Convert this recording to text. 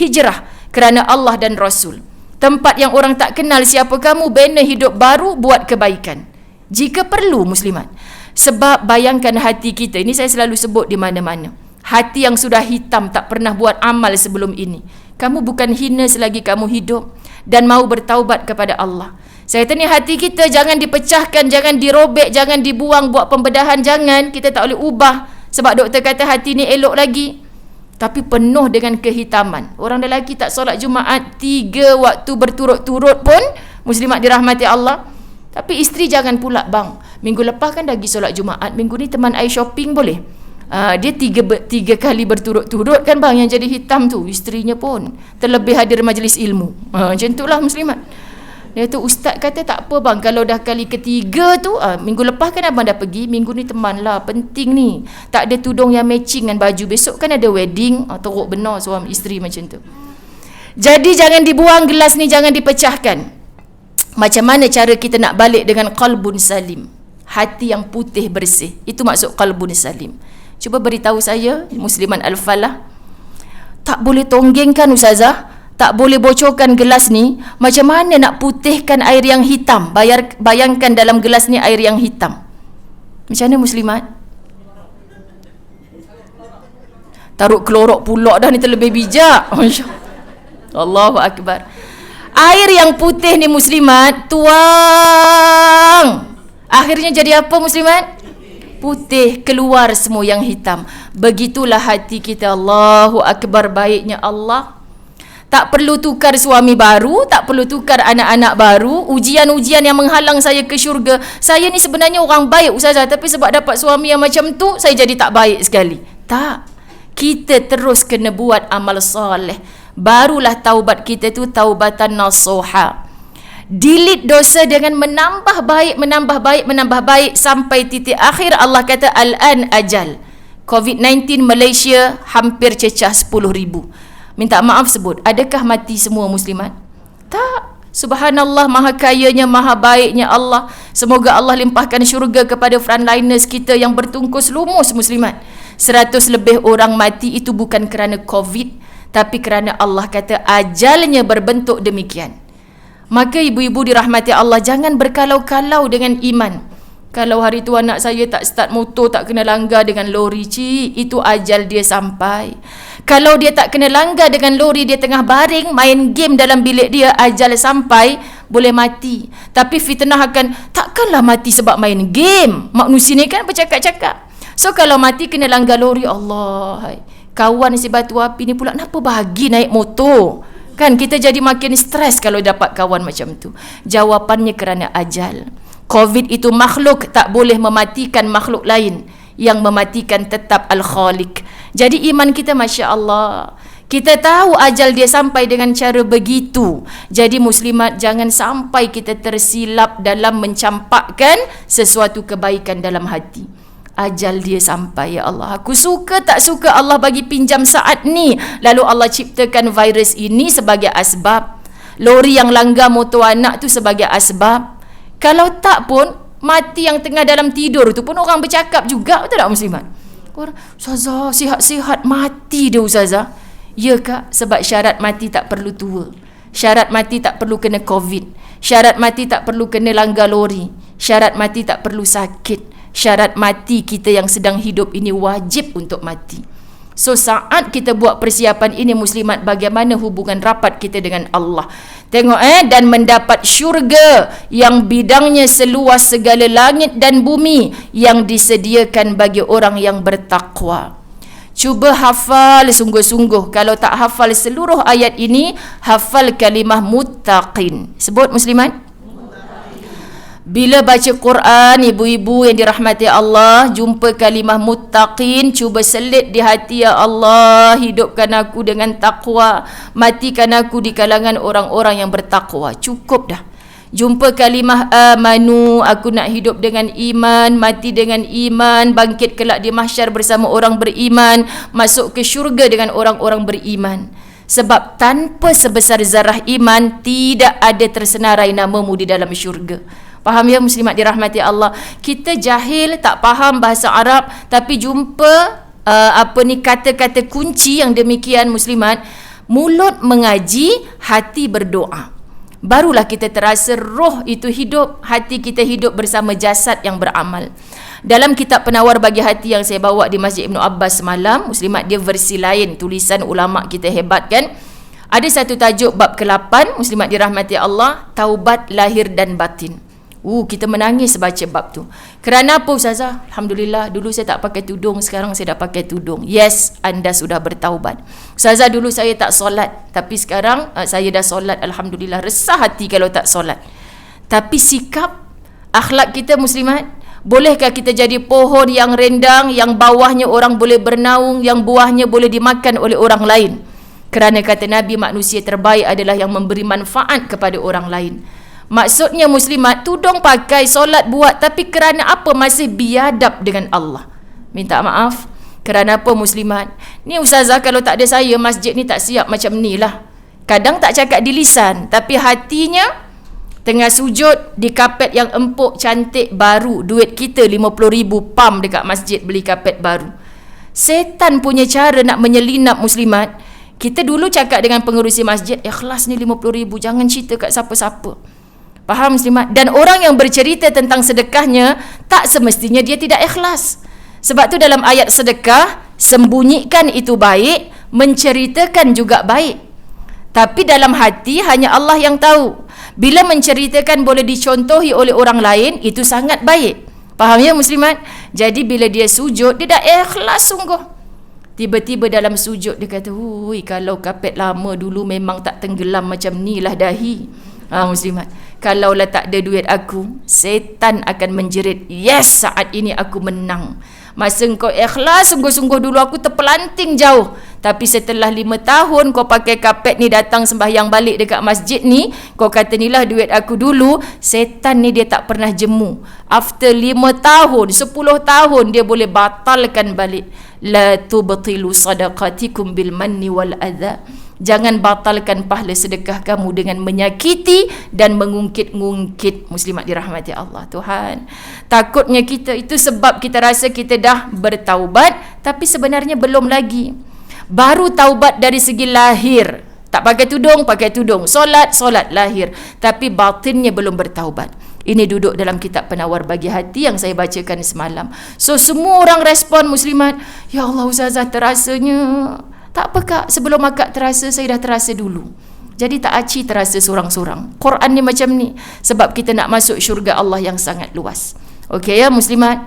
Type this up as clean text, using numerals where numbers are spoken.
hijrah kerana Allah dan Rasul. Tempat yang orang tak kenal siapa kamu, banner hidup baru, buat kebaikan jika perlu muslimat. Sebab bayangkan hati kita, ini saya selalu sebut di mana-mana, hati yang sudah hitam, tak pernah buat amal sebelum ini. Kamu bukan hina selagi kamu hidup dan mau bertaubat kepada Allah. Saya kata ni hati kita jangan dipecahkan, jangan dirobek, jangan dibuang, buat pembedahan, jangan. Kita tak boleh ubah sebab doktor kata hati ni elok lagi, tapi penuh dengan kehitaman. Orang lelaki tak solat Jumaat 3 waktu berturut-turut pun muslimat dirahmati Allah. Tapi isteri jangan pula, bang, minggu lepas kan dah pergi solat Jumaat, minggu ni teman I shopping boleh? Dia tiga kali berturut-turut kan bang, yang jadi hitam tu isterinya pun terlebih hadir majlis ilmu. Macam tu lah muslimat. Dia tu ustaz kata tak apa bang, kalau dah kali ketiga tu, minggu lepas kan abang dah pergi, minggu ni teman lah, penting ni, tak ada tudung yang matching dengan baju, besok kan ada wedding, teruk benar suami isteri macam tu. Jadi jangan dibuang gelas ni, jangan dipecahkan. Macam mana cara kita nak balik dengan qalbun salim, hati yang putih bersih, itu maksud qalbun salim. Cuba beritahu saya, Musliman Al-Falah, tak boleh tonggengkan ustazah, tak boleh bocorkan gelas ni. Macam mana nak putihkan air yang hitam? Bayangkan dalam gelas ni air yang hitam. Macam mana muslimat? Taruh klorok pula dah ni, terlebih bijak. Allahu Akbar. Air yang putih ni muslimat, tuang, akhirnya jadi apa muslimat? Putih, keluar semua yang hitam. Begitulah hati kita. Allahu Akbar, baiknya Allah. Tak perlu tukar suami baru, tak perlu tukar anak-anak baru, ujian-ujian yang menghalang saya ke syurga. Saya ni sebenarnya orang baik ustazah, tapi sebab dapat suami yang macam tu, saya jadi tak baik sekali. Tak. Kita terus kena buat amal soleh. Barulah taubat kita tu taubatan nasuha. Delete dosa dengan menambah baik, menambah baik, menambah baik sampai titik akhir. Allah kata al-an ajal. COVID-19 Malaysia hampir cecah 10,000. Minta maaf sebut, adakah mati semua muslimat? Tak. Subhanallah, maha kayanya, maha baiknya Allah. Semoga Allah limpahkan syurga kepada frontliners kita yang bertungkus lumus muslimat. 100 lebih orang mati itu bukan kerana COVID, tapi kerana Allah kata ajalnya berbentuk demikian. Maka ibu-ibu dirahmati Allah, jangan berkalau-kalau dengan iman. Kalau hari tu anak saya tak start motor, tak kena langgar dengan lori, itu ajal dia sampai. Kalau dia tak kena langgar dengan lori, dia tengah baring main game dalam bilik dia, ajal sampai, boleh mati. Tapi fitnah akan, takkanlah mati sebab main game. Manusia ni kan bercakap-cakap. So kalau mati kena langgar lori, Allah, kawan si batu api ni pula kenapa bagi naik motor? Kan kita jadi makin stres kalau dapat kawan macam tu. Jawapannya kerana ajal. COVID itu makhluk, tak boleh mematikan makhluk lain. Yang mematikan tetap Al-Khaliq. Jadi iman kita Masya Allah, kita tahu ajal dia sampai dengan cara begitu. Jadi muslimat, jangan sampai kita tersilap dalam mencampakkan sesuatu kebaikan dalam hati. Ajal dia sampai, ya Allah, aku suka tak suka Allah bagi pinjam saat ni. Lalu Allah ciptakan virus ini sebagai asbab. Lori yang langgar motor anak tu sebagai asbab. Kalau tak pun, mati yang tengah dalam tidur tu pun orang bercakap juga, betul tak muslimat? Orang, ustazah, sihat-sihat mati dia ustazah. Ya kak, sebab syarat mati tak perlu tua. Syarat mati tak perlu kena COVID. Syarat mati tak perlu kena langgar lori. Syarat mati tak perlu sakit. Syarat mati kita yang sedang hidup ini wajib untuk mati. So saat kita buat persiapan ini muslimat, bagaimana hubungan rapat kita dengan Allah. Tengok dan mendapat syurga yang bidangnya seluas segala langit dan bumi yang disediakan bagi orang yang bertakwa. Cuba hafal sungguh-sungguh. Kalau tak hafal seluruh ayat ini, hafal kalimah muttaqin. Sebut muslimat. Bila baca Quran, ibu-ibu yang dirahmati Allah, jumpa kalimah muttaqin, cuba selit di hati, ya Allah, hidupkan aku dengan takwa, matikan aku di kalangan orang-orang yang bertakwa. Cukup dah. Jumpa kalimah amanu, aku nak hidup dengan iman, mati dengan iman, bangkit kelak di mahsyar bersama orang beriman, masuk ke syurga dengan orang-orang beriman. Sebab tanpa sebesar zarah iman, tidak ada tersenarai namamu di dalam syurga. Faham ya muslimat dirahmati Allah? Kita jahil, tak faham bahasa Arab, tapi jumpa kata-kata kunci yang demikian muslimat, Mulut mengaji, hati berdoa. Barulah kita terasa roh itu hidup, hati kita hidup bersama jasad yang beramal. Dalam kitab Penawar Bagi Hati yang saya bawa di Masjid Ibnu Abbas semalam, Muslimat, dia versi lain, tulisan ulama kita hebat kan. Ada satu tajuk bab ke-8, Muslimat dirahmati Allah, taubat lahir dan batin. Kita menangis baca bab tu. Kerana apa Ustazah? Alhamdulillah, dulu saya tak pakai tudung, sekarang saya dah pakai tudung. Yes, anda sudah bertaubat. Ustazah, dulu saya tak solat, tapi sekarang saya dah solat. Alhamdulillah, resah hati kalau tak solat. Tapi sikap, akhlak kita Muslimat, bolehkah kita jadi pohon yang rendang, yang bawahnya orang boleh bernaung, yang buahnya boleh dimakan oleh orang lain? Kerana kata Nabi, manusia terbaik adalah yang memberi manfaat kepada orang lain. Maksudnya Muslimat, tudung pakai, solat buat, tapi kerana apa? Masih biadab dengan Allah. Minta maaf. Kerana apa Muslimat? Ni Ustazah, kalau tak ada saya, masjid ni tak siap macam ni lah. Kadang tak cakap di lisan, tapi hatinya tengah sujud di kapet yang empuk, cantik, baru. Duit kita 50,000 pam dekat masjid beli kapet baru. Setan punya cara nak menyelinap Muslimat. Kita dulu cakap dengan pengerusi masjid, ikhlas ni 50,000, jangan cerita kat siapa-siapa. Faham Muslimat? Dan orang yang bercerita tentang sedekahnya, tak semestinya dia tidak ikhlas. Sebab tu dalam ayat sedekah, sembunyikan itu baik, menceritakan juga baik. Tapi dalam hati hanya Allah yang tahu. Bila menceritakan boleh dicontohi oleh orang lain, itu sangat baik. Faham ya Muslimat? Jadi bila dia sujud, dia dah ikhlas sungguh. Tiba-tiba dalam sujud dia kata, kalau kapet lama dulu memang tak tenggelam macam ni lah dahi. Muslimat, kalaulah tak ada duit aku, setan akan menjerit, yes, saat ini aku menang. Masa kau ikhlas sungguh-sungguh dulu aku terpelanting jauh, tapi setelah 5 tahun kau pakai kapet ni datang sembahyang balik dekat masjid ni, kau kata inilah duit aku dulu. Setan ni dia tak pernah jemu. After 5 tahun, 10 tahun dia boleh batalkan balik. La tubtilu sadaqatikum bil manni wal adha. Jangan batalkan pahala sedekah kamu dengan menyakiti dan mengungkit-ngungkit. Muslimat dirahmati Allah. Tuhan, takutnya kita itu sebab kita rasa kita dah bertaubat, tapi sebenarnya belum lagi. Baru taubat dari segi lahir, tak pakai tudung, solat lahir, tapi batinnya belum bertaubat. Ini duduk dalam kitab Penawar Bagi Hati yang saya bacakan semalam. So semua orang respon Muslimat, ya Allah Ustazah, terasanya tak apa kak, sebelum akak terasa, saya dah terasa dulu. Jadi tak aci terasa sorang-sorang. Quran ni macam ni, sebab kita nak masuk syurga Allah yang sangat luas. Okey ya Muslimat?